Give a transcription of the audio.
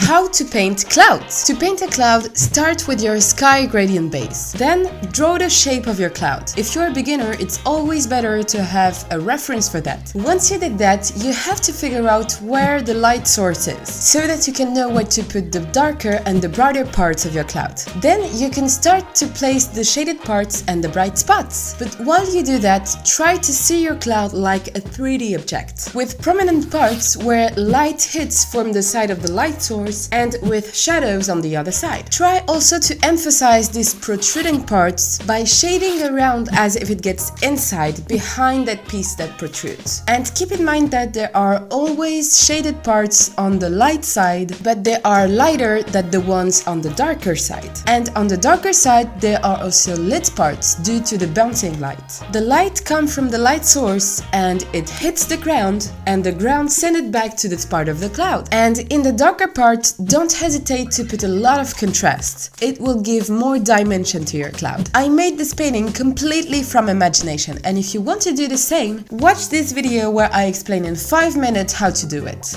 How to paint clouds. To paint a cloud, start with your sky gradient base. Then draw the shape of your cloud. If you're a beginner, it's always better to have a reference for that. Once you did that, you have to figure out where the light source is, so that you can know where to put the darker and the brighter parts of your cloud. Then you can start to place the shaded parts and the bright spots. But while you do that, try to see your cloud like a 3D object, with prominent parts where light hits from the side of the light source and with shadows on the other side. Try also to emphasize these protruding parts by shading around as if it gets inside behind that piece that protrudes. And keep in mind that there are always shaded parts on the light side, but they are lighter than the ones on the darker side. And on the darker side, there are also lit parts due to the bouncing light. The light comes from the light source and it hits the ground, and the ground sends it back to this part of the cloud. And in the darker part, don't hesitate to put a lot of contrast. It will give more dimension to your cloud. I made this painting completely from imagination, and if you want to do the same, watch this video where I explain in 5 minutes how to do it.